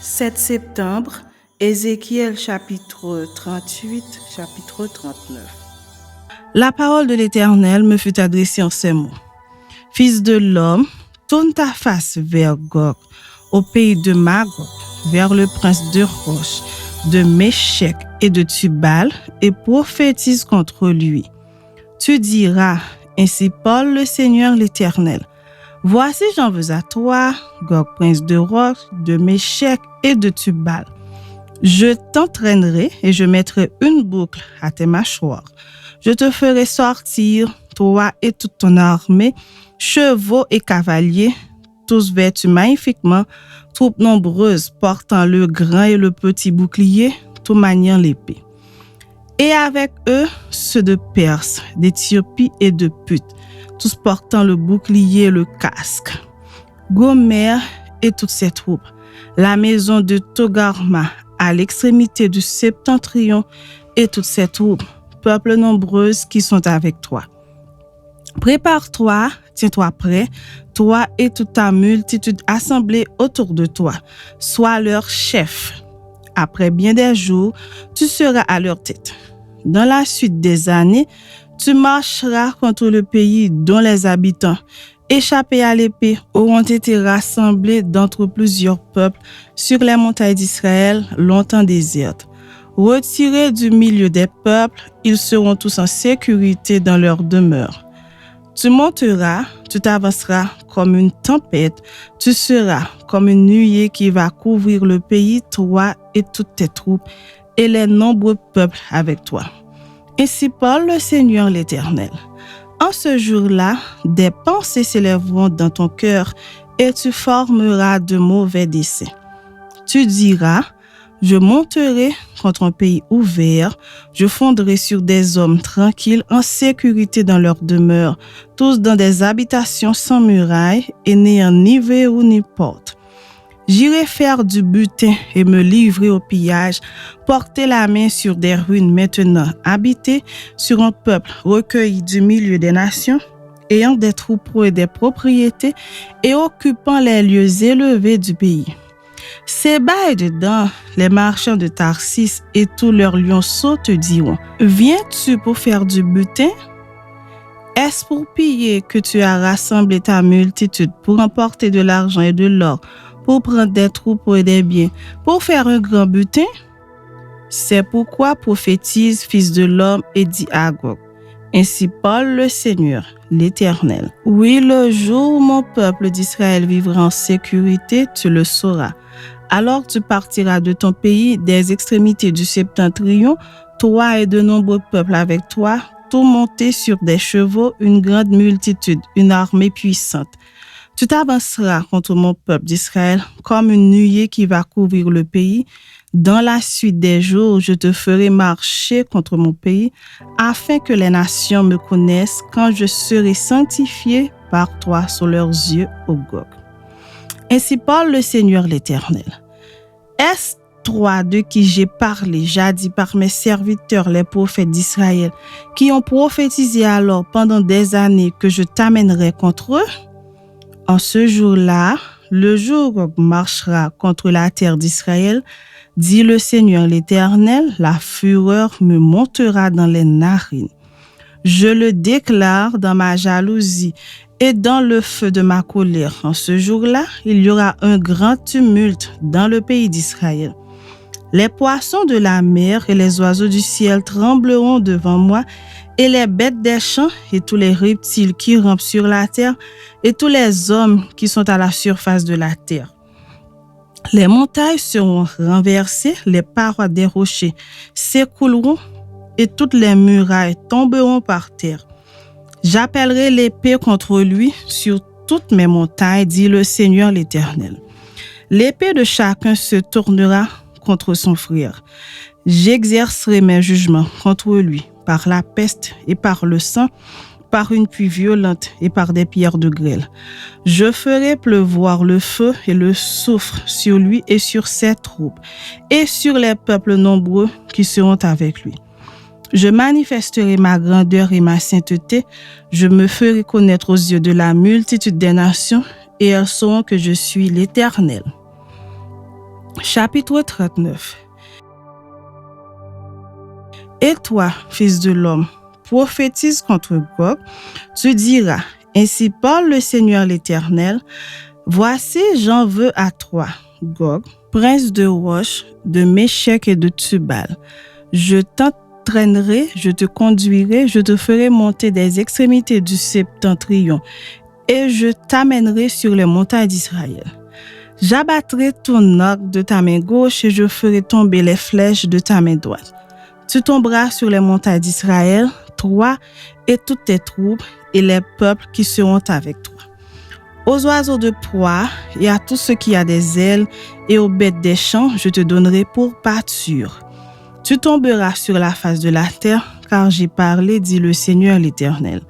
7 septembre, Ézéchiel chapitre 38, chapitre 39. La parole de l'Éternel me fut adressée en ces mots. Fils de l'homme, tourne ta face vers Gog, au pays de Magog, vers le prince de Roche, de Méchec et de Tubal, et prophétise contre lui. Tu diras, ainsi parle le Seigneur l'Éternel. Voici j'en veux à toi, Gog, prince de Roche, de Méchec et de Tubal. Je t'entraînerai et je mettrai une boucle à tes mâchoires. Je te ferai sortir, toi et toute ton armée, chevaux et cavaliers, tous vêtus magnifiquement, troupes nombreuses portant le grand et le petit bouclier, tout maniant l'épée. Et avec eux, ceux de Perse, d'Éthiopie et de Put, tous portant le bouclier et le casque. Gomer et toutes ses troupes, la maison de Togarma à l'extrémité du septentrion et toutes ses troupes, peuples nombreux qui sont avec toi. Prépare-toi, tiens-toi prêt, toi et toute ta multitude assemblée autour de toi. Sois leur chef. Après bien des jours, tu seras à leur tête. Dans la suite des années, tu marcheras contre le pays dont les habitants, échappés à l'épée, auront été rassemblés d'entre plusieurs peuples sur les montagnes d'Israël, longtemps désertes. Retirés du milieu des peuples, ils seront tous en sécurité dans leur demeure. Tu monteras, tu t'avanceras comme une tempête, tu seras comme une nuée qui va couvrir le pays, toi et toutes tes troupes, et les nombreux peuples avec toi. Ainsi parle le Seigneur l'Éternel. En ce jour-là, des pensées s'élèveront dans ton cœur et tu formeras de mauvais desseins. Tu diras, je monterai contre un pays ouvert, je fonderai sur des hommes tranquilles en sécurité dans leur demeure, tous dans des habitations sans murailles et n'ayant ni verrou ni porte. J'irai faire du butin et me livrer au pillage, porter la main sur des ruines maintenant habitées, sur un peuple recueilli du milieu des nations, ayant des troupeaux et des propriétés et occupant les lieux élevés du pays. Séba et dedans, les marchands de Tarsis et tous leurs lionceaux te diront, viens-tu pour faire du butin? Est-ce pour piller que tu as rassemblé ta multitude pour emporter de l'argent et de l'or, pour prendre des troupeaux et des biens, pour faire un grand butin? C'est pourquoi prophétise, fils de l'homme, et dit à Gog, ainsi parle le Seigneur, l'Éternel. Oui, le jour où mon peuple d'Israël vivra en sécurité, tu le sauras. Alors tu partiras de ton pays, des extrémités du septentrion, toi et de nombreux peuples avec toi, tout montés sur des chevaux, une grande multitude, une armée puissante. Tu t'avanceras contre mon peuple d'Israël comme une nuée qui va couvrir le pays. Dans la suite des jours, je te ferai marcher contre mon pays afin que les nations me connaissent quand je serai sanctifié par toi sous leurs yeux, ô Gog. Ainsi parle le Seigneur l'Éternel. Est-ce toi de qui j'ai parlé jadis par mes serviteurs les prophètes d'Israël qui ont prophétisé alors pendant des années que je t'amènerai contre eux? En ce jour-là, le jour où Gog marchera contre la terre d'Israël, dit le Seigneur l'Éternel, la fureur me montera dans les narines. Je le déclare dans ma jalousie et dans le feu de ma colère. En ce jour-là, il y aura un grand tumulte dans le pays d'Israël. Les poissons de la mer et les oiseaux du ciel trembleront devant moi, et les bêtes des champs et tous les reptiles qui rampent sur la terre et tous les hommes qui sont à la surface de la terre. Les montagnes seront renversées, les parois des rochers s'écouleront et toutes les murailles tomberont par terre. J'appellerai l'épée contre lui sur toutes mes montagnes, dit le Seigneur l'Éternel. L'épée de chacun se tournera contre son frère. J'exercerai mes jugements contre lui par la peste et par le sang, par une pluie violente et par des pierres de grêle. Je ferai pleuvoir le feu et le soufre sur lui et sur ses troupes, et sur les peuples nombreux qui seront avec lui. Je manifesterai ma grandeur et ma sainteté, je me ferai connaître aux yeux de la multitude des nations, et elles sauront que je suis l'Éternel. Chapitre 39. Et toi, fils de l'homme, prophétise contre Gog, tu diras, ainsi parle le Seigneur l'Éternel, voici j'en veux à toi, Gog, prince de Rosh, de Méchec et de Tubal. Je t'entraînerai, je te conduirai, je te ferai monter des extrémités du septentrion, et je t'amènerai sur les montagnes d'Israël. J'abattrai ton arc de ta main gauche et je ferai tomber les flèches de ta main droite. Tu tomberas sur les montagnes d'Israël, toi et toutes tes troupes et les peuples qui seront avec toi. Aux oiseaux de proie et à tout ce qui a des ailes et aux bêtes des champs, je te donnerai pour pâture. Tu tomberas sur la face de la terre, car j'ai parlé, dit le Seigneur l'Éternel.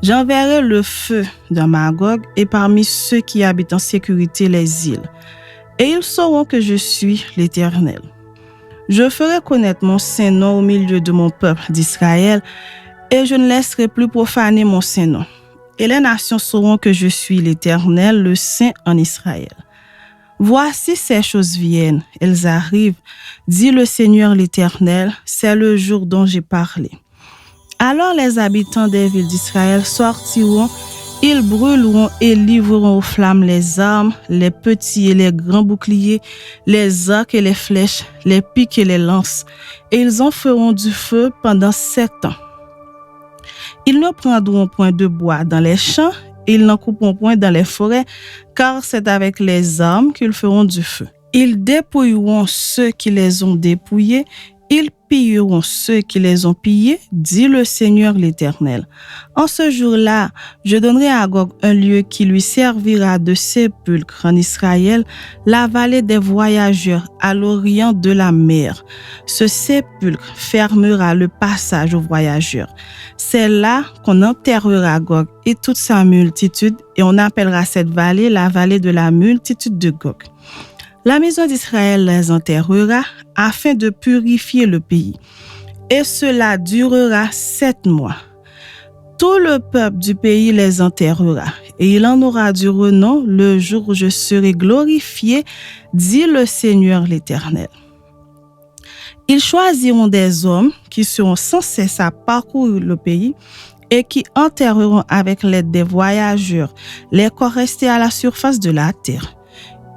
J'enverrai le feu dans Magog et parmi ceux qui habitent en sécurité les îles, et ils sauront que je suis l'Éternel. Je ferai connaître mon saint nom au milieu de mon peuple d'Israël, et je ne laisserai plus profaner mon saint nom. Et les nations sauront que je suis l'Éternel, le Saint en Israël. Voici ces choses viennent, elles arrivent, dit le Seigneur l'Éternel, c'est le jour dont j'ai parlé. Alors les habitants des villes d'Israël sortiront, ils brûleront et livreront aux flammes les armes, les petits et les grands boucliers, les arcs et les flèches, les pics et les lances, et ils en feront du feu pendant 7 ans. Ils ne prendront point de bois dans les champs, et ils n'en couperont point dans les forêts, car c'est avec les armes qu'ils feront du feu. Ils dépouilleront ceux qui les ont dépouillés, ils pilleront ceux qui les ont pillés, dit le Seigneur l'Éternel. En ce jour-là, je donnerai à Gog un lieu qui lui servira de sépulcre en Israël, la vallée des voyageurs à l'orient de la mer. Ce sépulcre fermera le passage aux voyageurs. C'est là qu'on enterrera Gog et toute sa multitude, et on appellera cette vallée la vallée de la multitude de Gog. La maison d'Israël les enterrera afin de purifier le pays. Et cela durera 7 mois. Tout le peuple du pays les enterrera. Et il en aura du renom le jour où je serai glorifié, dit le Seigneur l'Éternel. Ils choisiront des hommes qui seront sans cesse à parcourir le pays et qui enterreront avec l'aide des voyageurs les corps restés à la surface de la terre.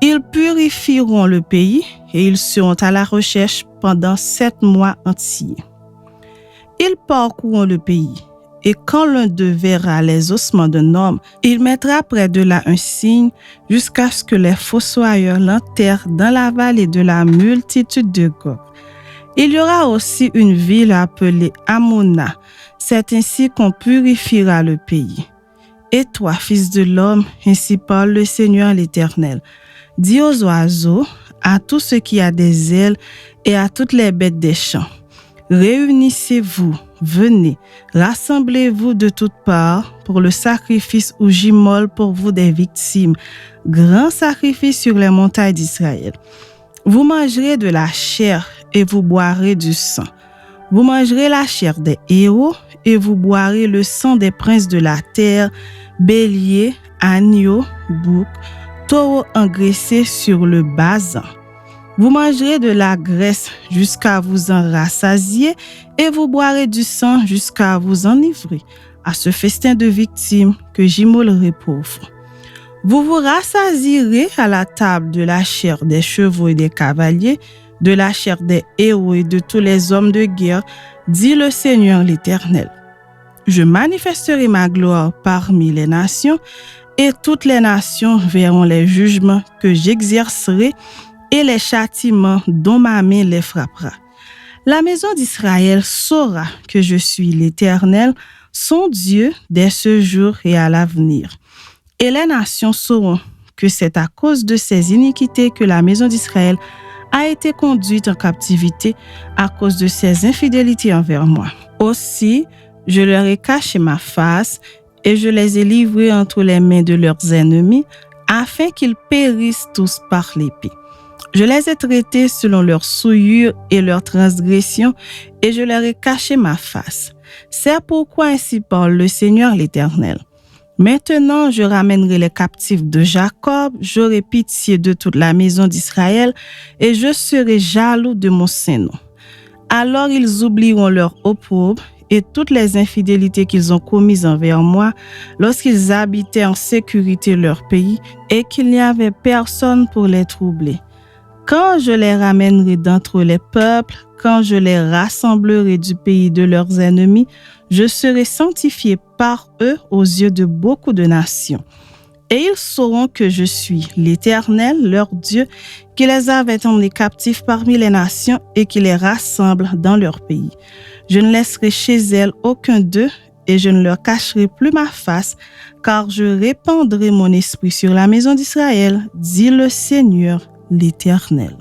Ils purifieront le pays et ils seront à la recherche pendant 7 mois entiers. Ils parcourront le pays et quand l'un d'eux verra les ossements d'un homme, il mettra près de là un signe jusqu'à ce que les fossoyeurs l'enterrent dans la vallée de la multitude de Gog. Il y aura aussi une ville appelée Ammona. C'est ainsi qu'on purifiera le pays. Et toi, fils de l'homme, ainsi parle le Seigneur l'Éternel. Dis aux oiseaux, à tout ce qui a des ailes et à toutes les bêtes des champs, réunissez-vous, venez, rassemblez-vous de toutes parts pour le sacrifice où j'immole pour vous des victimes, grand sacrifice sur les montagnes d'Israël. Vous mangerez de la chair et vous boirez du sang. Vous mangerez la chair des héros et vous boirez le sang des princes de la terre, béliers, agneaux, boucs, taureaux engraissés sur le basan. Vous mangerez de la graisse jusqu'à vous en rassasier et vous boirez du sang jusqu'à vous enivrer, à ce festin de victimes que j'immolerai pour vous. Vous vous rassasierez à la table de la chair des chevaux et des cavaliers, de la chair des héros et de tous les hommes de guerre, dit le Seigneur l'Éternel. Je manifesterai ma gloire parmi les nations, et toutes les nations verront les jugements que j'exercerai et les châtiments dont ma main les frappera. La maison d'Israël saura que je suis l'Éternel, son Dieu, dès ce jour et à l'avenir. Et les nations sauront que c'est à cause de ces iniquités que la maison d'Israël a été conduite en captivité à cause de ses infidélités envers moi. Aussi, je leur ai caché ma face et je les ai livrés entre les mains de leurs ennemis afin qu'ils périssent tous par l'épée. Je les ai traités selon leurs souillures et leurs transgressions et je leur ai caché ma face. C'est pourquoi ainsi parle le Seigneur l'Éternel. Maintenant, je ramènerai les captifs de Jacob, j'aurai pitié de toute la maison d'Israël, et je serai jaloux de mon Saint-Nom. Alors ils oublieront leur opprobre et toutes les infidélités qu'ils ont commises envers moi lorsqu'ils habitaient en sécurité leur pays et qu'il n'y avait personne pour les troubler. Quand je les ramènerai d'entre les peuples, quand je les rassemblerai du pays de leurs ennemis, je serai sanctifié par eux aux yeux de beaucoup de nations. Et ils sauront que je suis l'Éternel, leur Dieu, qui les avait emmenés captifs parmi les nations et qui les rassemble dans leur pays. Je ne laisserai chez elles aucun d'eux et je ne leur cacherai plus ma face, car je répandrai mon esprit sur la maison d'Israël, dit le Seigneur, l'Éternel.